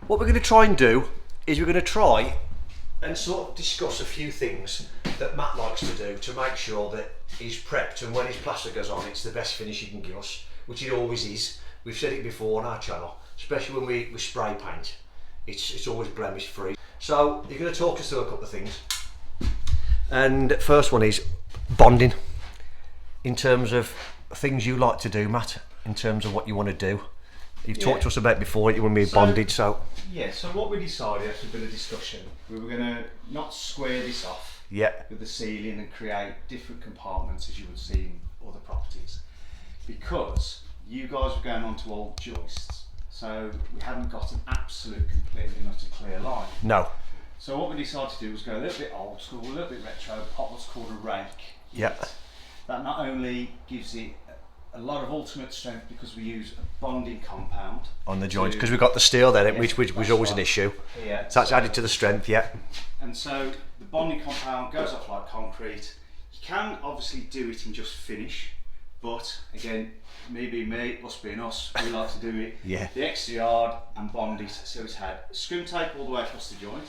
What we're going to try and do is we're going to try and sort of discuss a few things that Matt likes to do to make sure that he's prepped, and when his plaster goes on, it's the best finish he can give us, which it always is. We've said it before on our channel, especially when we spray paint. It's always blemish free. So you're going to talk us through a couple of things. And first one is bonding. In terms of things you like to do, Matt, in terms of what you want to do. You've talked to us about before you want to be bonded, so... Yeah, so what we decided after a bit of discussion, we were going to not square this off with the ceiling and create different compartments as you would see in other properties. Because you guys were going on to old joists, so we haven't got an absolute completely not a clear line. No. So what we decided to do was go a little bit old school, a little bit retro, pop what's called a rake. Yeah. That not only gives it a lot of ultimate strength because we use a bonding compound on the joints, because we've got the steel there, which was always an issue. Yeah. So that's added to the strength, yeah. And so the bonding compound goes off like concrete. You can obviously do it and just finish, but again, me being me, us being us, we like to do it the extra yard and bond it. So it's had screw tape all the way across the joint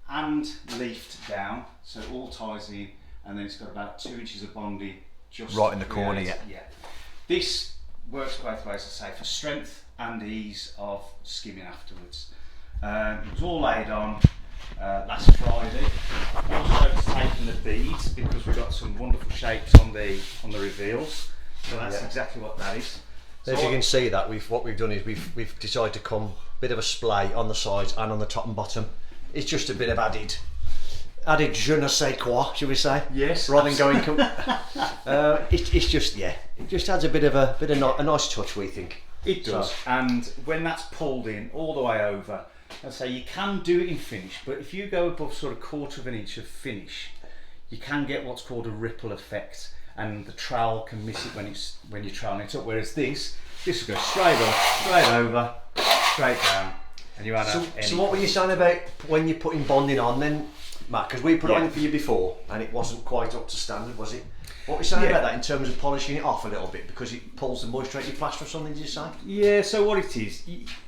and leafed down, so it all ties in, and then it's got about 2 inches of bonding just right in the corner. Yeah. This works both ways, I say, for strength and ease of skimming afterwards. It was all laid on last Friday. Also taken the beads because we've got some wonderful shapes on the reveals. So that's exactly what that is. As you can see, that what we've done is we've decided to come bit of a splay on the sides and on the top and bottom. It's just a bit of added je ne sais quoi, should we say? Yes. Rather than going, it's just it just adds a nice touch, we think. It does. So. And when that's pulled in all the way over, I say you can do it in finish, but if you go above sort of 1/4 of an inch of finish, you can get what's called a ripple effect, and the trowel can miss it when you're troweling it up. Whereas this will go straight up, straight over, straight down, and you won't have any. So what were you saying about when you're putting bonding on then, Matt? Because we put it on for you before, and it wasn't quite up to standard, was it? What were you saying about that in terms of polishing it off a little bit because it pulls the moisture out of your plaster or something? Did you say? Yeah. So what it is,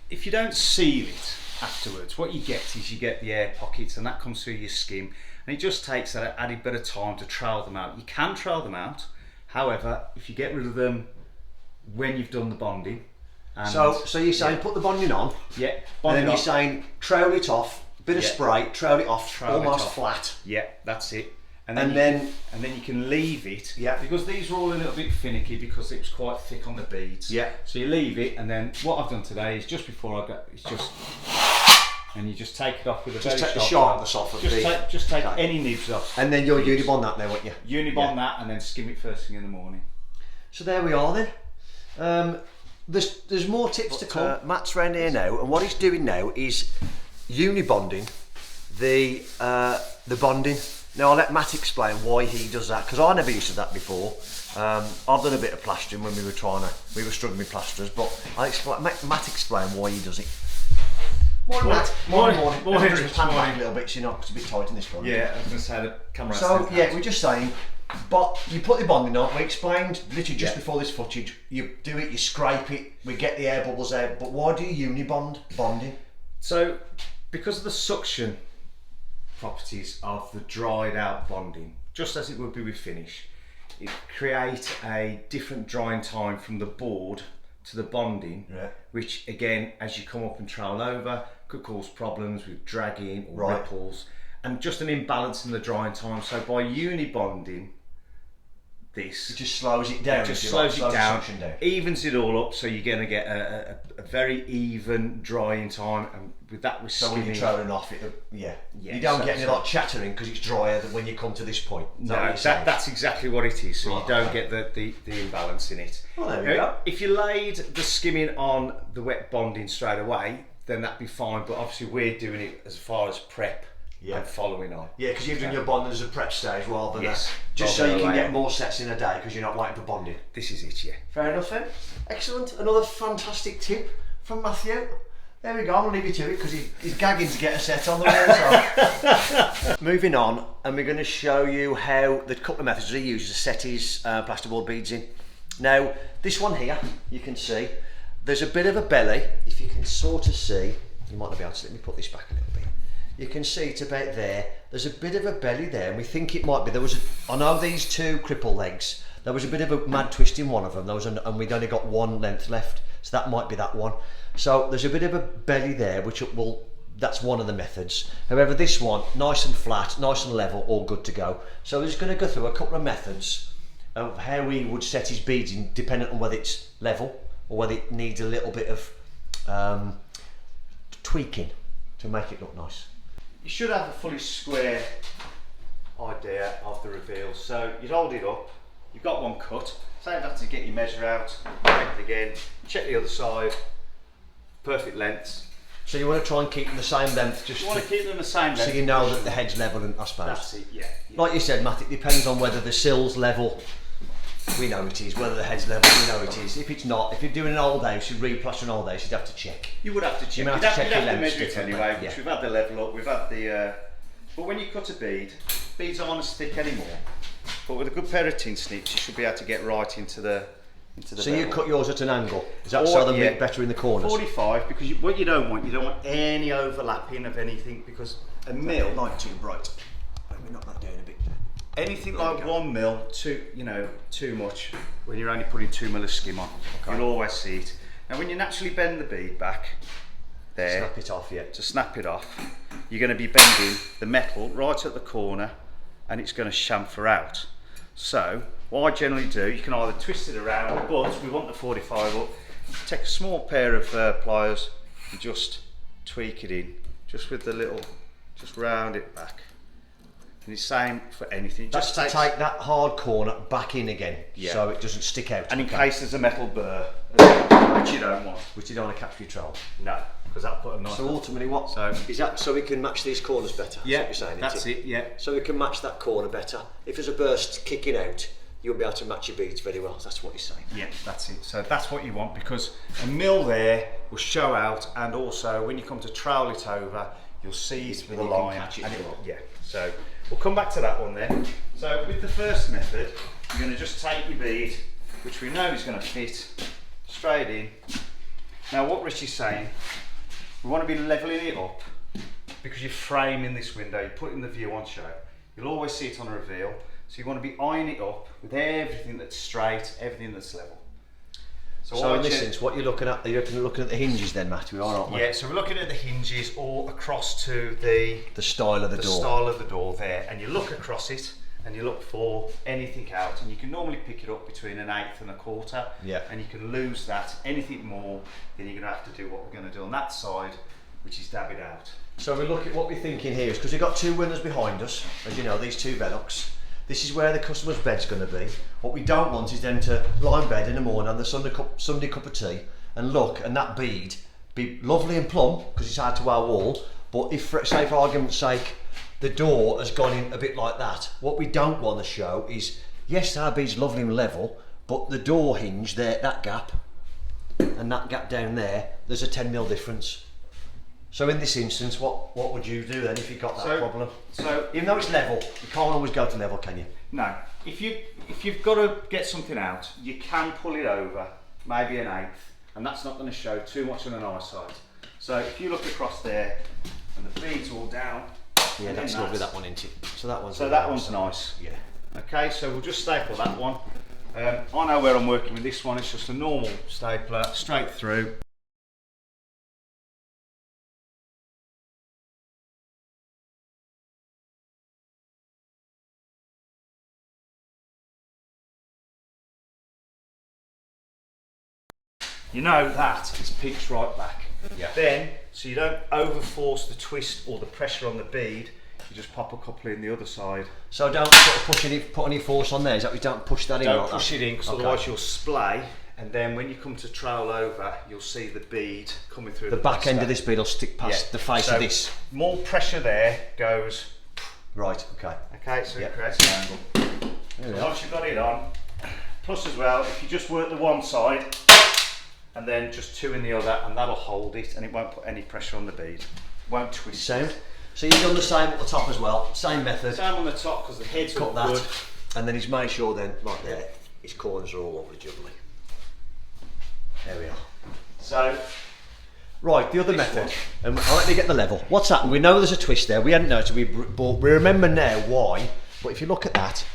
if you don't seal it afterwards, what you get is you get the air pockets, and that comes through your skim, and it just takes that added bit of time to trowel them out. You can trowel them out, however, if you get rid of them when you've done the bonding. And so you're saying put the bonding on, and then you're saying trowel it off, bit of spray, trowel it off, almost flat. Yeah, that's it. And then you can leave it. Yeah. Because these are all a little bit finicky because it was quite thick on the beads. Yeah. So you leave it, and then what I've done today is just before I go, and you just take it off with a very take sharp the soft of just take any nibs off. And then you'll unibond that now, won't you? Unibond that, and then skim it first thing in the morning. So there we are then. There's more tips to come. Matt's round here now, and what he's doing now is unibonding the bonding. Now I'll let Matt explain why he does that, because I never used to that before. I've done a bit of plastering when we were struggling with plasterers, but Matt explain why he does it. Morning, Matt. Morning. Just pan back a little bit, so you're not, it's a bit tight in this one. Yeah, I was going to say the camera. So yeah, we're just saying, but you put the bonding on. We explained literally just before this footage. You do it, you scrape it, we get the air bubbles out. But why do you bonding? So because of the suction properties of the dried out bonding, just as it would be with finish, it creates a different drying time from the board to the bonding, which again, as you come up and trowel over, could cause problems with dragging or ripples, and just an imbalance in the drying time. So by unibonding this, it just slows it down. It just slows it down, evens it all up, so you're going to get a very even drying time, and with that we're so when you're troweling off it, you don't get any like chattering because it's drier than when you come to this point. That's exactly what it is. So you don't get the imbalance in it. Well, there we go. If you laid the skimming on the wet bonding straight away, then that'd be fine. But obviously we're doing it as far as prep and following on. Yeah, because you're doing your bonding as a prep stage rather than just so you can get more sets in a day because you're not waiting for bonding. This is it, yeah. Fair enough then. Excellent. Another fantastic tip from Matthew. There we go, I'm going to leave you to it because he's gagging to get a set on the wall. So. Moving on, and we're going to show you how the couple of methods he uses to set his plasterboard beads in. Now, this one here, you can see, there's a bit of a belly, if you can sort of see, you might not be able to, let me put this back a little bit. You can see it's about there. There's a bit of a belly there, and we think it might be, I know these two cripple legs, there was a bit of a mad twist in one of them, and we'd only got one length left, so that might be that one. So there's a bit of a belly there, that's one of the methods. However, this one, nice and flat, nice and level, all good to go. So we're just going to go through a couple of methods of how we would set his beading, depending on whether it's level or whether it needs a little bit of tweaking to make it look nice. You should have a fully square idea of the reveal. So you'd hold it up, you've got one cut, so you have to get your measure out, make it again, check the other side, perfect lengths. So you want to try and keep them the same length, You want to keep them the same length. so you know that the head's level, and I suppose. That's it, yeah. Like you said, Matt, it depends on whether the sill's level, we know it is, whether the head's level, we know it is. If it's not, if you're doing an old house, you'd replaster an old house, you'd have to check. You would have to check. You'd have to measure it differently, anyway, yeah. which we've had the level up, we've had the... but when you cut a bead, beads aren't as thick anymore. But with a good pair of tin snips, you should be able to get right into the So you cut yours at an angle, is that Or, so they'll yeah, be better in the corners? 45, because what you don't want any overlapping of anything, because a mil, Light too bright. Let me knock that down a bit. anything like 1 mil, too much, when you're only putting 2 mil of skim on, you'll always see it. Now when you naturally bend the bead back, there, Snap it off, yeah. to snap it off, you're going to be bending the metal right at the corner, and it's going to chamfer out. So what I generally do, you can either twist it around, but we want the 45 up, take a small pair of pliers and just tweak it in, just with the little, just round it back. And it's same for anything. That's to take that hard corner back in again, Yeah. so it doesn't stick out. And in case there's a metal burr, which you don't want. Which you don't want to catch your trowel. No, because that'll put a nice... So ultimately what, is that so we can match these corners better? Yeah, That's what you're saying, that's isn't it, yeah. So we can match that corner better. If there's a burst kicking out, you'll be able to match your beads very well. That's what you're saying. Yeah, that's it. So that's what you want, because a mill there will show out, and also when you come to trowel it over, you'll see it with a you can line. catch it And as well. yeah, so we'll come back to that one then. So with the first method, you're going to just take your bead, which we know is going to fit straight in. Now what Richie's saying, we want to be levelling it up, because you're framing this window, you're putting the view on show. You'll always see it on a reveal. So you want to be eyeing it up with everything that's straight, everything that's level. So in this sense, what you're looking at, you're looking at the hinges then, Matt, we are, aren't we? Yeah, so we're looking at the hinges all across to the style of the door. style of the door there, and you look across it and you look for anything out, and you can normally pick it up between 1/8 and 1/4. Yeah. And you can lose that. Anything more, then you're going to have to do what we're going to do on that side, which is dab it out. So we look at what we're thinking here is, because we've got two windows behind us, as you know, these two velox. This is where the customer's bed's going to be. What we don't want is them to lie in bed in the morning on the Sunday cup of tea and look, and that bead be lovely and plumb, because it's hard to our wall, but if, say for argument's sake, the door has gone in a bit like that, what we don't want to show is, yes, our bead's lovely and level, but the door hinge there, that gap, and that gap down there, there's a 10 mil difference. So in this instance, what would you do then if you got that problem? So even though it's level, you can't always go to level, can you? no, if you've got to get something out, you can pull it over, maybe 1/8, and that's not going to show too much on an eyesight. So if you look across there, and the bead's all down. Yeah, that's lovely, that one, isn't it? So that one's nice. Yeah. Okay, so we'll just staple that one. I know where I'm working with this one. It's just a normal stapler, straight through. You know that it's pitched right back. Yeah. Then, so you don't overforce the twist or the pressure on the bead, you just pop a couple in the other side. So don't sort of put any force on there, is that you don't push that in? Don't like push that? it in, because Okay. otherwise you'll splay, and then when you come to trowel over, you'll see the bead coming through The back end of this bead will stick past the face of this. More pressure there goes. Right, okay. Okay, so Yep. it creates an angle. There we So are. once you've got it on, plus as well, if you just work the one side, and then just two in the other, and that'll hold it, and it won't put any pressure on the bead. Won't twist. Sound. So you've done the same at the top as well, same method. Same on the top, because the head's Cut all that, good. and then he's made sure then, right there, his corners are all lovely jubbly. There we are. So Right, the other method, and I'll let me get the level. What's happened? We know there's a twist there. We hadn't noticed, but we remember now why. But if you look at that,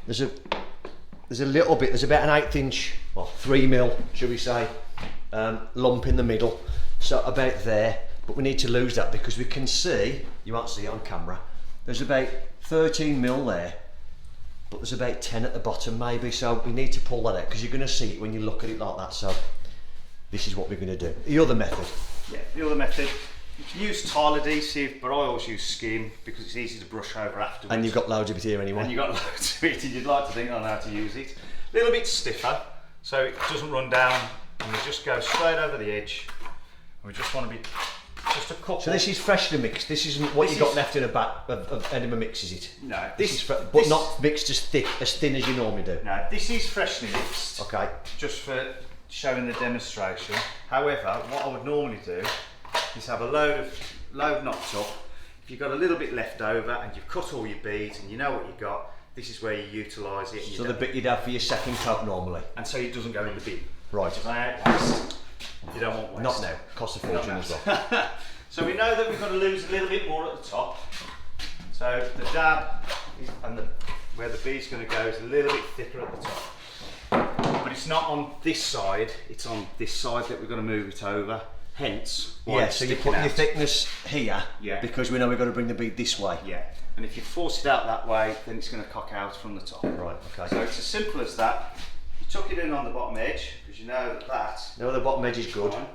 there's a little bit. There's about an 1/8 inch, well, 3 mil, should we say, lump in the middle. So about there. But we need to lose that because we can see. You won't see it on camera. There's about 13 mil there, but there's about 10 at the bottom maybe. So we need to pull that out because you're going to see it when you look at it like that. So this is what we're going to do. The other method. Yeah, the other method. You can use tile adhesive, but I always use skin because it's easy to brush over afterwards. And you've got loads of it here anyway. And you've got loads of it, and you'd like to think I know how to use it. A little bit stiffer, so it doesn't run down, and we just go straight over the edge. And we just want to be just a couple. So this is freshly mixed. This isn't what you got left in a bag of enema mix, is it? No. This is, but not mixed as thin as you normally do. No, this is freshly mixed. Okay. Just for showing the demonstration. However, what I would normally do is have a load knocked up. If you've got a little bit left over and you've cut all your beads and you know what you've got, this is where you utilise it. So the bit you'd have for your second coat normally. And so it doesn't go in the bin. Right. Waste. You don't want waste. Not now. Costs a fortune as well. So we know that we've got to lose a little bit more at the top. So the dab and where the bead's going to go is a little bit thicker at the top. But it's not on this side, it's on this side that we're going to move it over. Hence, why so you put your thickness here because we know we've got to bring the bead this way. Yeah, and if you force it out that way, then it's going to cock out from the top. Right, okay. So it's as simple as that. You tuck it in on the bottom edge because you know that. No, the bottom edge is good. Fine,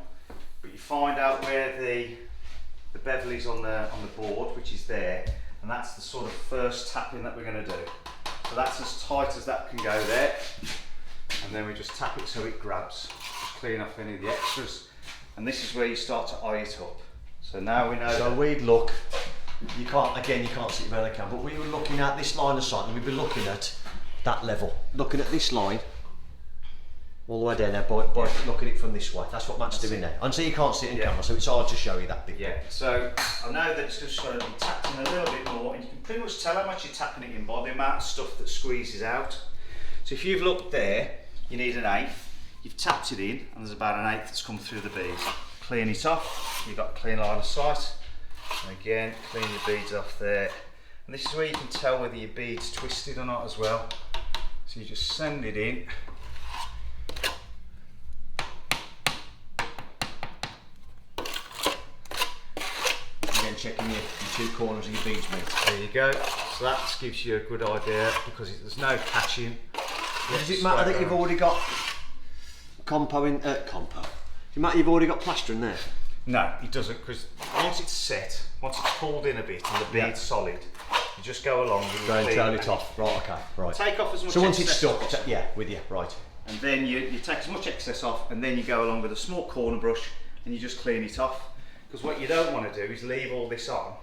but you find out where the bevel is on the board, which is there, and that's the sort of first tapping that we're going to do. So that's as tight as that can go there. And then we just tap it so it grabs, just clean off any of the extras, and this is where you start to eye it up. So now we know. So we'd look. You can't see it behind the camera, but we were looking at this line of sight, and we'd be looking at that level, looking at this line all the way down there. By looking at it from this way, that's what Matt's doing now. And so you can't see it in camera, so it's hard to show you that bit. Yeah. So I know that it's just got to be tapped in a little bit more, and you can pretty much tell how much you're tapping it in by the amount of stuff that squeezes out. So if you've looked there, you need an 1/8. You've tapped it in, and there's about an 1/8 that's come through the bead. Clean it off. You've got a clean line of sight. And again, clean your beads off there. And this is where you can tell whether your bead's twisted or not as well. So you just send it in. Again, checking your two corners of your beads, mate. There you go. So that gives you a good idea because there's no catching. Does it matter that you've already got compo in? Does it matter you've already got plastering there? No, it doesn't, because once it's set, once it's pulled in a bit and the bead's solid, you just go along and Go and turn it off. Right, okay, right. Take off as much. So once it's excess stuck, yeah, with you, right. And then you take as much excess off, and then you go along with a small corner brush and you just clean it off. Because what you don't want to do is leave all this on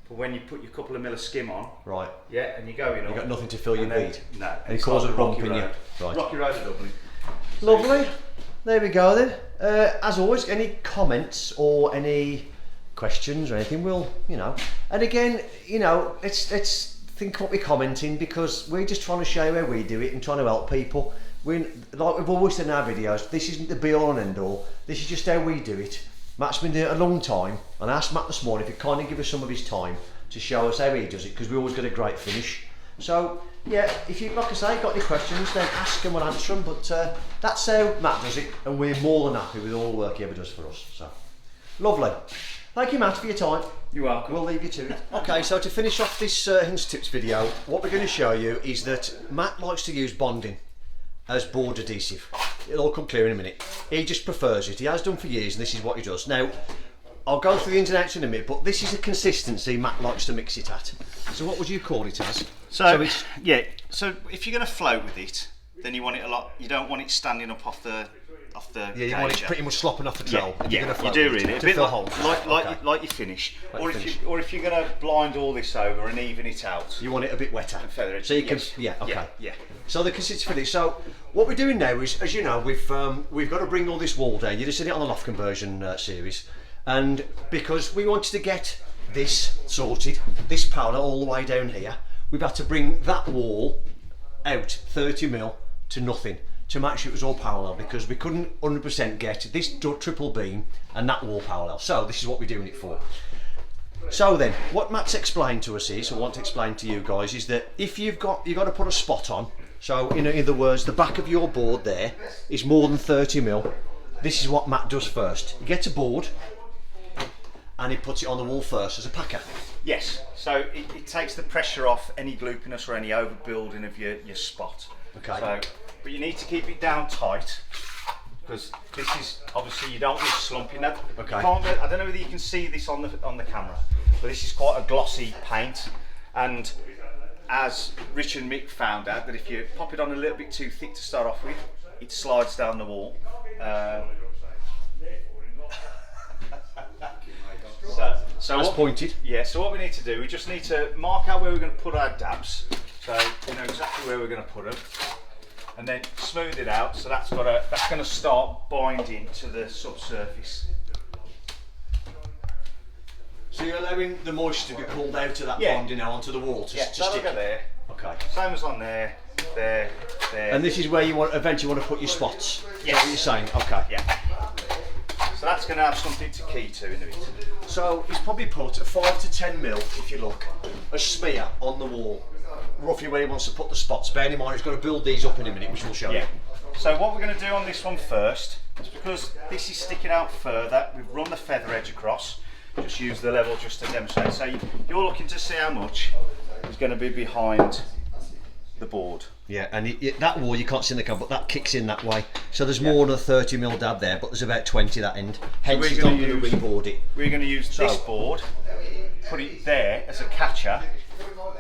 for when you put your couple of mil of skim on. Right. Yeah, and you're going up. You've got nothing to fill your bead. No. And it causes a bump in you. Right. Rocky road of Dublin. Lovely. There we go then. As always, any comments or any questions or anything, we'll, and again, let's think what we're commenting, because we're just trying to show how we do it and trying to help people. Like we've always said in our videos, this isn't the be all and end all. This is just how we do it. Matt's been doing it a long time, and I asked Matt this morning if he'd kindly give us some of his time to show us how he does it, because we always get a great finish. So yeah, if you, like I say, got any questions, then ask and we'll answer them. But that's how Matt does it, and we're more than happy with all the work he ever does for us. So lovely. Thank you, Matt, for your time. You're welcome. We'll leave you to it. Okay, so to finish off this hints tips video, what we're going to show you is that Matt likes to use bonding as board adhesive. It'll all come clear in a minute. He just prefers it. He has done for years, and this is what he does. Now, I'll go through the ins and outs in a minute, but this is a consistency Matt likes to mix it at. So what would you call it as? So if you're going to float with it, then you want it a lot. You don't want it standing up off the Yeah, you want it pretty much slopping off the tail. Yeah, you do really. A bit like you finish. Or if you're going to blind all this over and even it out. You want it a bit wetter. And feather it. So you can, okay. Yeah. So the consistency for this. So what we're doing now is, as you know, we've got to bring all this wall down. You just did it on the loft conversion series, and because we wanted to get this sorted, this powder all the way down here, we've had to bring that wall out 30 mil to nothing. to make sure it was all parallel, because we couldn't 100% get this triple beam and that wall parallel. So this is what we're doing it for. So then, what Matt's explained to us is, or want to explain to you guys, is that if you've got to put a spot on. So in other words, the back of your board there is more than 30 mil. This is what Matt does first. He gets a board and he puts it on the wall first as a packer. Yes, so it takes the pressure off any gloopiness or any overbuilding of your spot. Okay. So, but you need to keep it down tight, because this is obviously, you don't want it slumping. That. Okay. I don't know whether you can see this on the camera, but this is quite a glossy paint, and as Rich and Mick found out, that if you pop it on a little bit too thick to start off with, it slides down the wall. So As pointed. Yeah, so what we need to do, we just need to mark out where we're going to put our dabs, so we know exactly where we're going to put them, and then smooth it out, so that's going to start binding to the subsurface. So you're allowing the moisture to be pulled out of that bonding now onto the wall to that'll stick go there. Okay. Same as on there, there. And this is where you eventually want to put your spots. Yes. Is that what you're saying? Okay. Yeah. So that's going to have something to key to in a bit. So he's probably put 5 to 10 mil, if you look, a smear on the wall, roughly where he wants to put the spots. Bearing in mind he's going to build these up in a minute, which we'll show you. So what we're going to do on this one first is, because this is sticking out further, we've run the feather edge across. Just use the level just to demonstrate. So you're looking to see how much is going to be behind the board. Yeah, and that wall you can't see in the camera, but that kicks in that way. So there's more than a 30 mil dab there, but there's about 20 that end. Hence he's not going to reboard it. We're going to use this board, put it there as a catcher,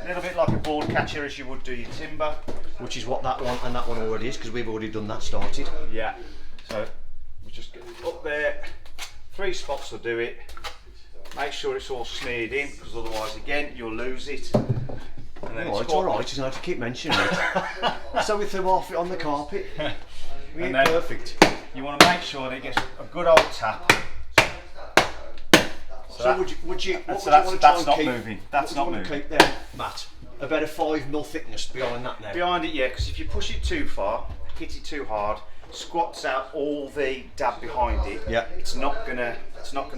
a little bit like a board catcher as you would do your timber. Which is what that one and that one already is, because we've already done that, started. Yeah, so we just get up there, 3 spots will do it. Make sure it's all smeared in, because otherwise again you'll lose it. And then it's alright, you don't have to keep mentioning it. So we threw half it on the carpet. We ain't perfect. You want to make sure that it gets a good old tap. So would you that's not moving. That's not moving. Keep there, Matt, about a 5 mil thickness behind that now. Behind it, yeah, because if you push it too far, hit it too hard, squats out all the dab behind it. Yeah. It's not gonna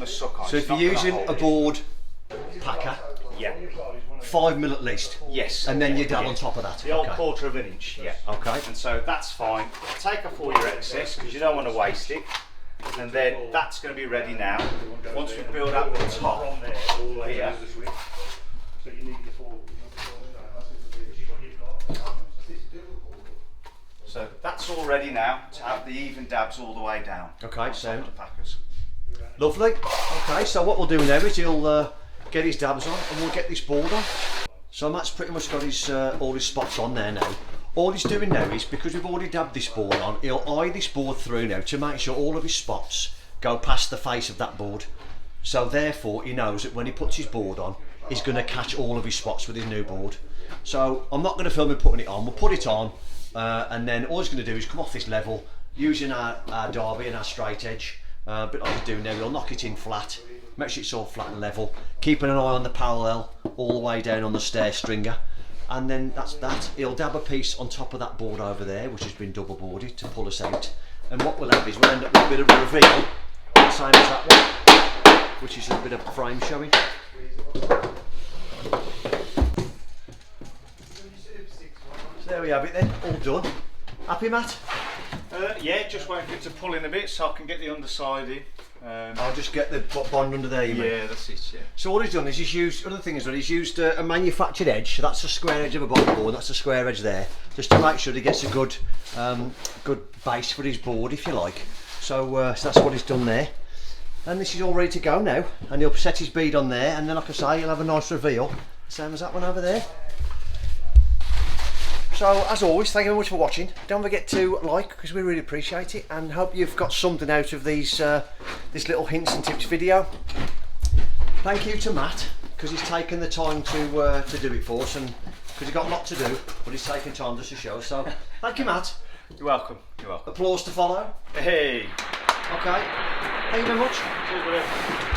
suck on. So if you're using a board packer, 5 mil at least. Yes. And then you dab on top of that. The old 1/4 of an inch. Yeah. Okay. And so that's fine. Take off all your excess, because you don't want to waste it. And then that's going to be ready now. Once we build up the top here. So that's all ready now to have the even dabs all the way down. Okay, so the packers. Lovely. Okay, so what we'll do now is he'll get his dabs on and we'll get this board on. So Matt's pretty much got his all his spots on there now. All he's doing now is, because we've already dabbed this board on, he'll eye this board through now to make sure all of his spots go past the face of that board. So therefore he knows that when he puts his board on, he's going to catch all of his spots with his new board. So I'm not going to film him putting it on, we'll put it on and then all he's going to do is come off this level using our derby and our straight edge, a bit like we do now. We'll knock it in flat, make sure it's all flat and level, keeping an eye on the parallel all the way down on the stair stringer. And then that's that. He'll dab a piece on top of that board over there, which has been double boarded to pull us out. And what we'll have is we'll end up with a bit of a reveal, the same as that one, which is a bit of frame showing. So there we have it then, all done. Happy, Matt? Yeah, just waiting for it to pull in a bit so I can get the underside in. I'll just get the bond under there, you mean? Yeah, that's it, yeah. So all he's done is he's used, another thing is that he's used a manufactured edge, so that's the square edge of a bottom board, that's the square edge there, just to make sure he gets a good base for his board, if you like. So, so that's what he's done there. And this is all ready to go now, and he'll set his bead on there, and then like I say, he'll have a nice reveal, same as that one over there. So as always, thank you very much for watching. Don't forget to like, because we really appreciate it, and hope you've got something out of these this little hints and tips video. Thank you to Matt, because he's taken the time to do it for us, and because he's got a lot to do, but he's taken time just to show us. So thank you, Matt. You're welcome. You're welcome. Applause to follow. Hey. Okay. Thank you very much. Cheers,